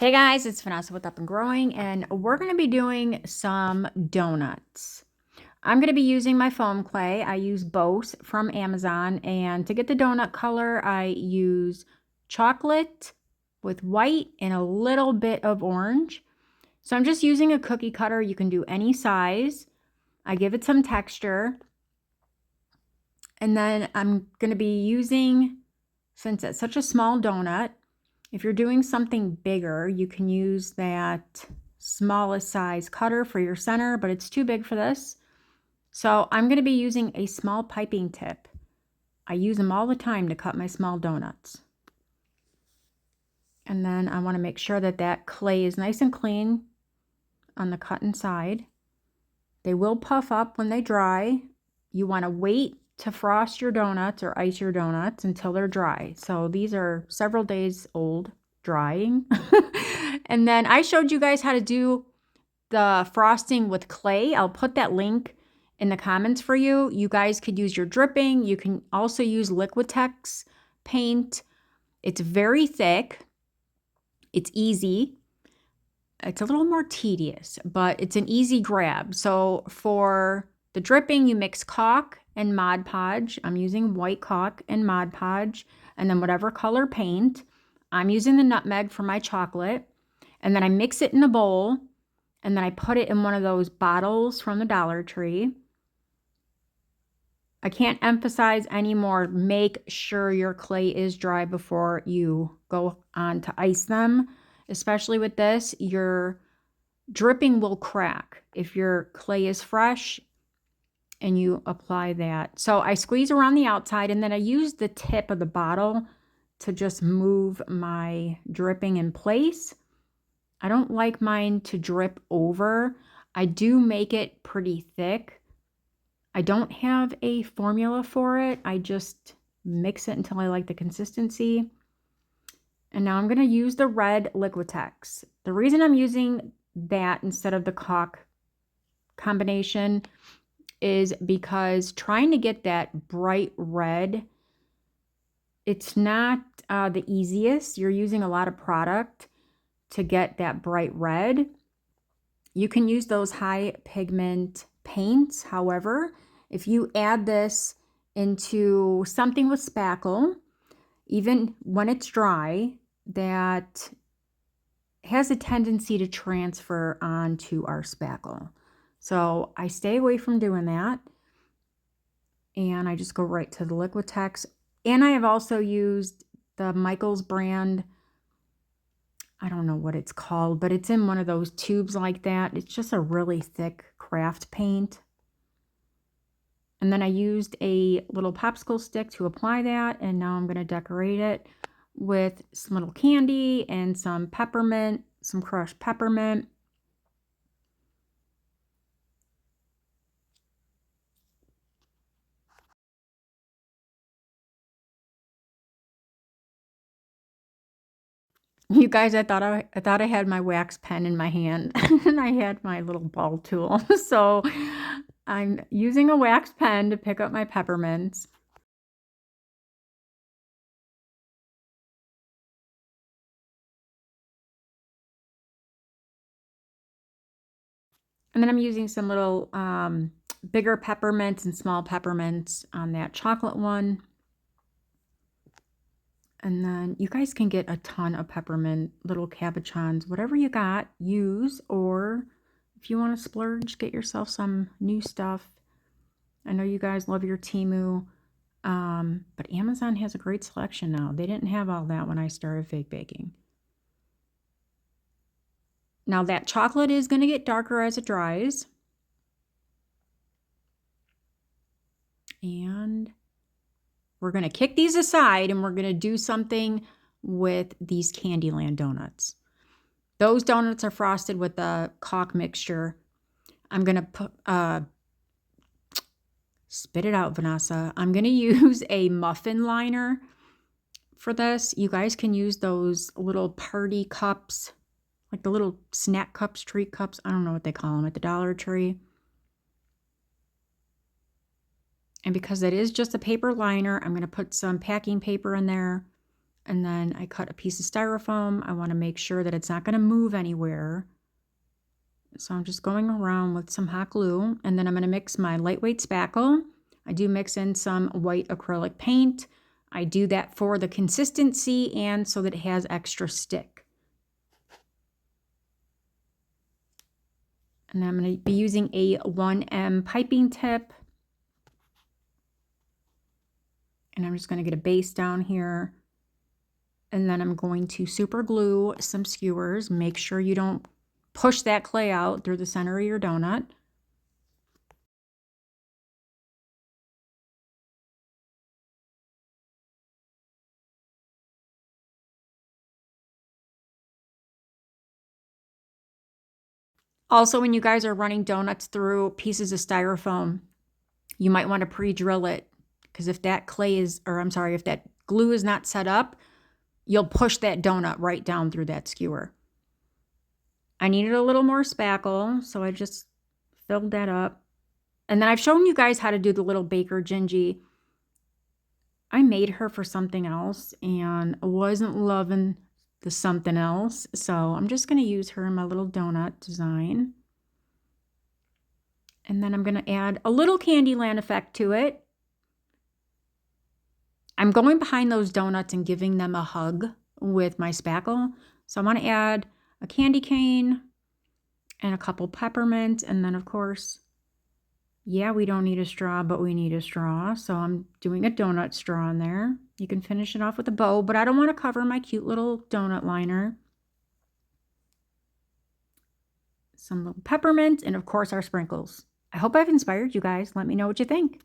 Hey guys, it's Vanessa with Up and Growing, and we're going to be doing some donuts. I'm going to be using my foam clay. I use Bose from Amazon, and to get the donut color, I use chocolate with white and a little bit of orange. So I'm just using a cookie cutter. You can do any size. I give it some texture, and then I'm going to be using, since it's such a small donut, if you're doing something bigger, you can use that smallest size cutter for your center, but it's too big for this. So I'm going to be using a small piping tip. I use them all the time to cut my small donuts. And then I want to make sure that that clay is nice and clean on the cut inside. They will puff up when they dry. You want to wait to frost your donuts or ice your donuts until they're dry. So these are several days old drying. And then I showed you guys how to do the frosting with clay. I'll put that link in the comments for you. You guys could use your dripping. You can also use Liquitex paint. It's very thick. It's easy. It's a little more tedious, but it's an easy grab. So for the dripping, you mix caulk and Mod Podge. I'm using white caulk and Mod Podge, and then whatever color paint. I'm using the nutmeg for my chocolate, and then I mix it in a bowl, and then I put it in one of those bottles from the Dollar Tree. I can't emphasize anymore, make sure your clay is dry before you go on to ice them. Especially with this, your dripping will crack if your clay is fresh and you apply that. So I squeeze around the outside, and then I use the tip of the bottle to just move my dripping in place. I don't like mine to drip over. I do make it pretty thick. I don't have a formula for it. I just mix it until I like the consistency. And now I'm going to use the red Liquitex. The reason I'm using that instead of the caulk combination is because trying to get that bright red, it's not the easiest. You're using a lot of product to get that bright red. You can use those high pigment paints. However, if you add this into something with spackle, even when it's dry, that has a tendency to transfer onto our spackle. So I stay away from doing that. And I just go right to the Liquitex. And I have also used the Michaels brand. I don't know what it's called, but it's in one of those tubes like that. It's just a really thick craft paint. And then I used a little popsicle stick to apply that. And now I'm going to decorate it with some little candy and some peppermint, some crushed peppermint. You guys, I thought I had my wax pen in my hand and I had my little ball tool. So I'm using a wax pen to pick up my peppermints. And then I'm using some little bigger peppermints and small peppermints on that chocolate one. And then you guys can get a ton of peppermint, little cabochons, whatever you got, use. Or if you want to splurge, get yourself some new stuff. I know you guys love your Temu, but Amazon has a great selection now. They didn't have all that when I started fake baking. Now that chocolate is going to get darker as it dries. And we're going to kick these aside, and we're going to do something with these Candyland donuts. Those donuts are frosted with the caulk mixture. I'm going to put, spit it out, Vanessa. I'm going to use a muffin liner for this. You guys can use those little party cups, like the little snack cups, treat cups. I don't know what they call them at the Dollar Tree. And because it is just a paper liner, I'm going to put some packing paper in there. And then I cut a piece of styrofoam. I want to make sure that it's not going to move anywhere. So I'm just going around with some hot glue, and then I'm going to mix my lightweight spackle. I do mix in some white acrylic paint. I do that for the consistency and so that it has extra stick. And I'm going to be using a 1M piping tip. And I'm just going to get a base down here. And then I'm going to super glue some skewers. Make sure you don't push that clay out through the center of your donut. Also, when you guys are running donuts through pieces of styrofoam, you might want to pre-drill it, because if that clay is, or I'm sorry, if that glue is not set up, you'll push that donut right down through that skewer. I needed a little more spackle, so I just filled that up. And then I've shown you guys how to do the little baker Gingy. I made her for something else and wasn't loving the something else. So I'm just going to use her in my little donut design. And then I'm going to add a little Candyland effect to it. I'm going behind those donuts and giving them a hug with my spackle. So I want to add a candy cane and a couple peppermint. And then, of course, yeah, we don't need a straw, but we need a straw. So I'm doing a donut straw in there. You can finish it off with a bow, but I don't want to cover my cute little donut liner. Some little peppermint and, of course, our sprinkles. I hope I've inspired you guys. Let me know what you think.